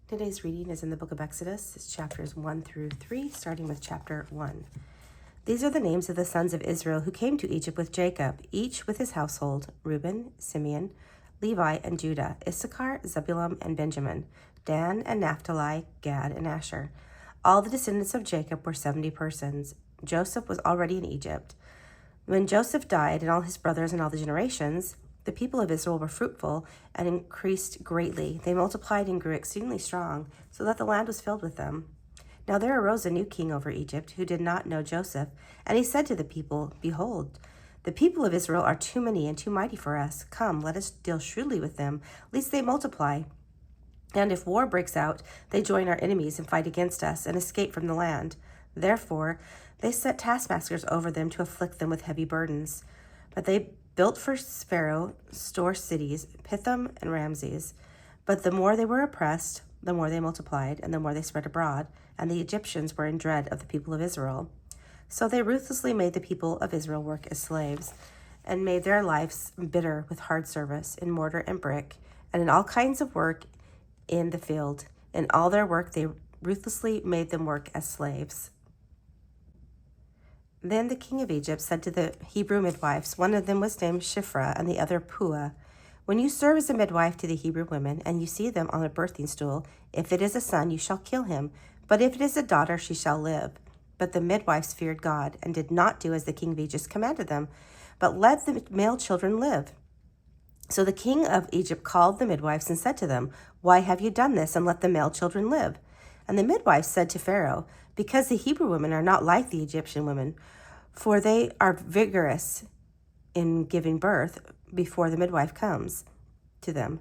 Today's reading is in the book of Exodus. It's chapters 1 through 3, starting with chapter 1. These are the names of the sons of Israel who came to Egypt with Jacob, each with his household: Reuben, Simeon, Levi, and Judah, Issachar, Zebulun, and Benjamin, Dan and Naphtali, Gad, and Asher. All the descendants of Jacob were 70 persons. Joseph was already in Egypt. When Joseph died, and all his brothers and all the generations, the people of Israel were fruitful and increased greatly. They multiplied and grew exceedingly strong, so that the land was filled with them. Now there arose a new king over Egypt, who did not know Joseph, and he said to the people, "Behold, the people of Israel are too many and too mighty for us. Come, let us deal shrewdly with them, lest they multiply. And if war breaks out, they join our enemies and fight against us and escape from the land." Therefore they set taskmasters over them to afflict them with heavy burdens. But they built for Pharaoh store cities, Pithom and Ramses. But the more they were oppressed, the more they multiplied, and the more they spread abroad, and the Egyptians were in dread of the people of Israel. So they ruthlessly made the people of Israel work as slaves, and made their lives bitter with hard service in mortar and brick, and in all kinds of work in the field. In all their work they ruthlessly made them work as slaves. Then the king of Egypt said to the Hebrew midwives, one of them was named Shiphrah and the other Puah, "When you serve as a midwife to the Hebrew women, and you see them on a birthing stool, if it is a son, you shall kill him, but if it is a daughter, she shall live." But the midwives feared God, and did not do as the king of Egypt commanded them, but let the male children live. So the king of Egypt called the midwives and said to them, "Why have you done this, and let the male children live?" And the midwives said to Pharaoh, "Because the Hebrew women are not like the Egyptian women, for they are vigorous in giving birth before the midwife comes to them."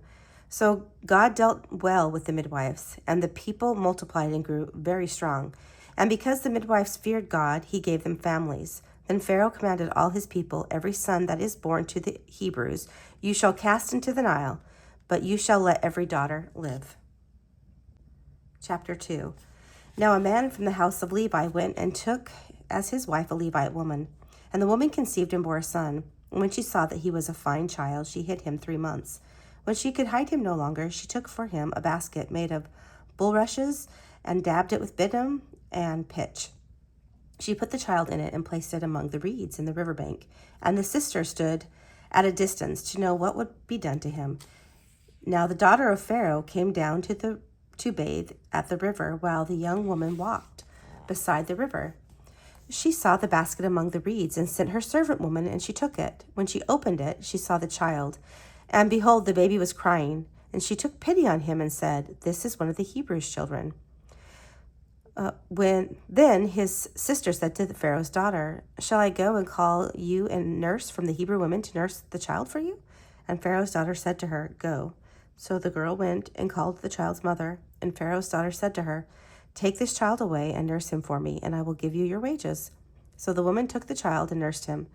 So God dealt well with the midwives, and the people multiplied and grew very strong. And because the midwives feared God, he gave them families. Then Pharaoh commanded all his people, "Every son that is born to the Hebrews you shall cast into the Nile, but you shall let every daughter live." Chapter 2. Now a man from the house of Levi went and took as his wife a Levite woman. And the woman conceived and bore a son. And when she saw that he was a fine child, she hid him 3 months. When she could hide him no longer, she took for him a basket made of bulrushes and dabbed it with bitumen and pitch. She put the child in it and placed it among the reeds in the riverbank. And the sister stood at a distance to know what would be done to him. Now the daughter of Pharaoh came down to bathe at the river, while the young woman walked beside the river. She saw the basket among the reeds, and sent her servant woman, and she took it. When she opened it, she saw the child, and behold, the baby was crying. And she took pity on him and said, "This is one of the Hebrews' children." Then his sister said to the Pharaoh's daughter, "Shall I go and call you a nurse from the Hebrew women to nurse the child for you?" And Pharaoh's daughter said to her, "Go." So the girl went and called the child's mother, and Pharaoh's daughter said to her, "Take this child away and nurse him for me, and I will give you your wages." So the woman took the child and nursed him.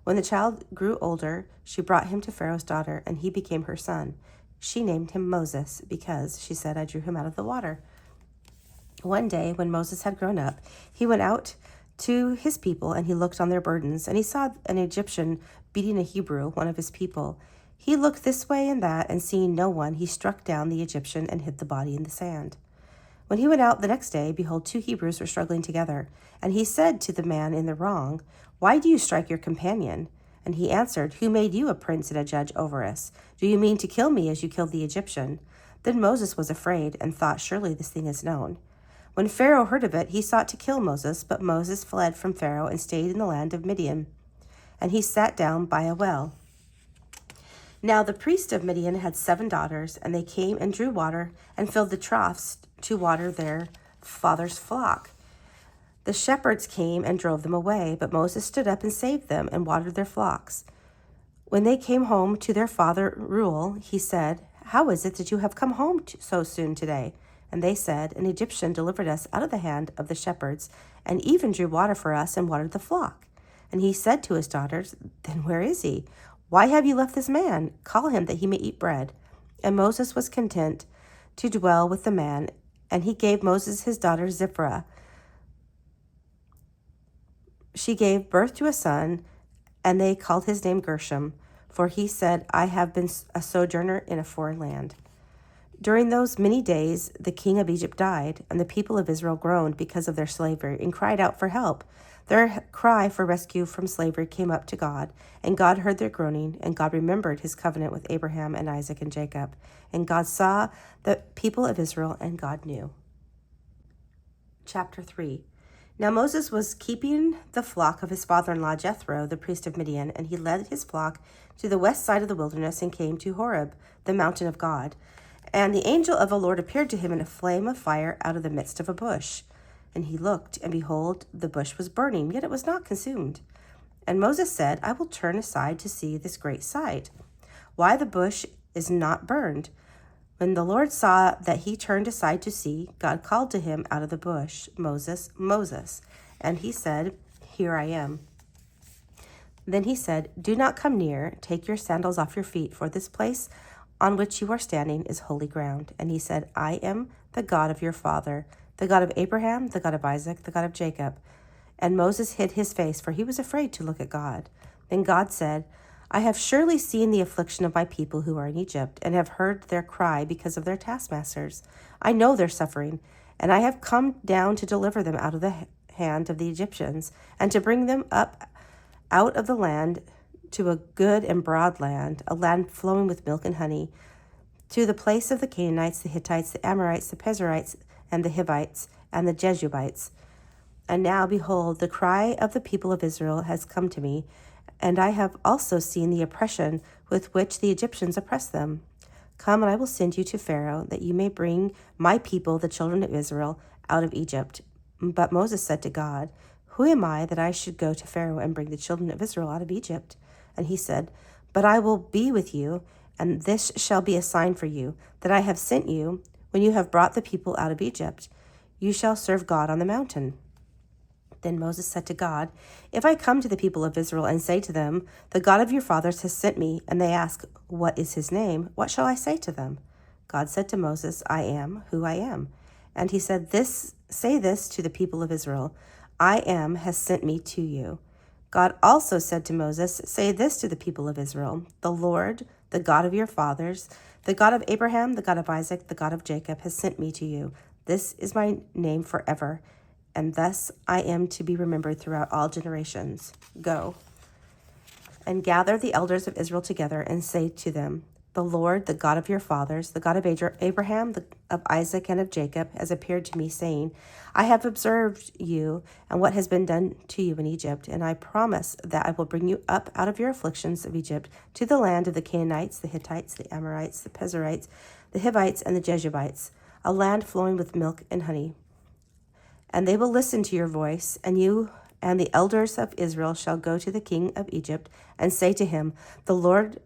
When the child grew older, she brought him to Pharaoh's daughter, and he became her son. She named him Moses, because, she said, "I drew him out of the water." One day, when Moses had grown up, he went out to his people, and he looked on their burdens, and he saw an Egyptian beating a Hebrew, one of his people. He looked this way and that, and seeing no one, he struck down the Egyptian and hid the body in the sand. When he went out the next day, behold, 2 Hebrews were struggling together. And he said to the man in the wrong, "Why do you strike your companion?" And he answered, "Who made you a prince and a judge over us? Do you mean to kill me as you killed the Egyptian?" Then Moses was afraid, and thought, "Surely this thing is known." When Pharaoh heard of it, he sought to kill Moses, but Moses fled from Pharaoh and stayed in the land of Midian. And he sat down by a well. Now the priest of Midian had 7 daughters, and they came and drew water and filled the troughs to water their father's flock. The shepherds came and drove them away, but Moses stood up and saved them and watered their flocks. When they came home to their father Reuel, he said, "How is it that you have come home so soon today?" And they said, "An Egyptian delivered us out of the hand of the shepherds, and even drew water for us and watered the flock." And he said to his daughters, "Then where is he? Why have you left this man? Call him that he may eat bread." And Moses was content to dwell with the man, and he gave Moses his daughter Zipporah. She gave birth to a son, and they called his name Gershom, for he said, "I have been a sojourner in a foreign land." During those many days, the king of Egypt died, and the people of Israel groaned because of their slavery and cried out for help. Their cry for rescue from slavery came up to God, and God heard their groaning, and God remembered his covenant with Abraham and Isaac and Jacob. And God saw the people of Israel, and God knew. Chapter 3. Now Moses was keeping the flock of his father-in-law Jethro, the priest of Midian, and he led his flock to the west side of the wilderness and came to Horeb, the mountain of God. And the angel of the Lord appeared to him in a flame of fire out of the midst of a bush. And he looked, and behold, the bush was burning, yet it was not consumed. And Moses said, I will turn aside to see this great sight, why the bush is not burned. When the Lord saw that he turned aside to see, God called to him out of the bush, Moses, Moses. And he said, Here I am. Then he said, Do not come near, take your sandals off your feet, for this place on which you are standing is holy ground. And he said, I am the God of your father, the God of Abraham, the God of Isaac, the God of Jacob. And Moses hid his face, for he was afraid to look at God. Then God said, I have surely seen the affliction of my people who are in Egypt, and have heard their cry because of their taskmasters. I know their suffering, and I have come down to deliver them out of the hand of the Egyptians, and to bring them up out of the land to a good and broad land, a land flowing with milk and honey, to the place of the Canaanites, the Hittites, the Amorites, the Perizzites, and the Hivites, and the Jebusites. And now, behold, the cry of the people of Israel has come to me, and I have also seen the oppression with which the Egyptians oppress them. Come, and I will send you to Pharaoh, that you may bring my people, the children of Israel, out of Egypt. But Moses said to God, Who am I that I should go to Pharaoh and bring the children of Israel out of Egypt? And he said, But I will be with you, and this shall be a sign for you, that I have sent you when you have brought the people out of Egypt. You shall serve God on the mountain. Then Moses said to God, If I come to the people of Israel and say to them, The God of your fathers has sent me, and they ask, What is his name? What shall I say to them? God said to Moses, I am who I am. And he said, Say this to the people of Israel, I am has sent me to you. God also said to Moses, Say this to the people of Israel, The Lord, the God of your fathers, the God of Abraham, the God of Isaac, the God of Jacob, has sent me to you. This is my name forever, and thus I am to be remembered throughout all generations. Go and gather the elders of Israel together and say to them, The Lord, the God of your fathers, the God of Abraham, of Isaac, and of Jacob, has appeared to me, saying, I have observed you and what has been done to you in Egypt, and I promise that I will bring you up out of your afflictions of Egypt to the land of the Canaanites, the Hittites, the Amorites, the Perizzites, the Hivites, and the Jebusites, a land flowing with milk and honey. And they will listen to your voice, and you and the elders of Israel shall go to the king of Egypt and say to him, The Lord,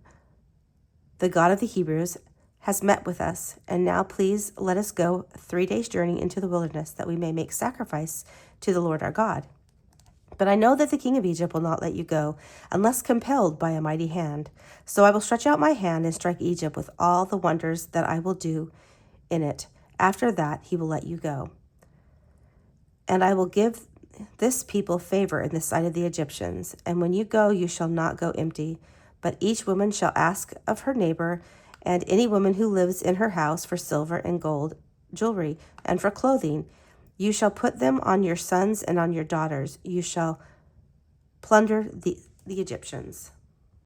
the God of the Hebrews, has met with us, and now please let us go 3 days' journey into the wilderness, that we may make sacrifice to the Lord our God. But I know that the king of Egypt will not let you go, unless compelled by a mighty hand. So I will stretch out my hand and strike Egypt with all the wonders that I will do in it. After that he will let you go. And I will give this people favor in the sight of the Egyptians. And when you go, you shall not go empty, but each woman shall ask of her neighbor and any woman who lives in her house for silver and gold, jewelry, and for clothing. You shall put them on your sons and on your daughters. You shall plunder the Egyptians.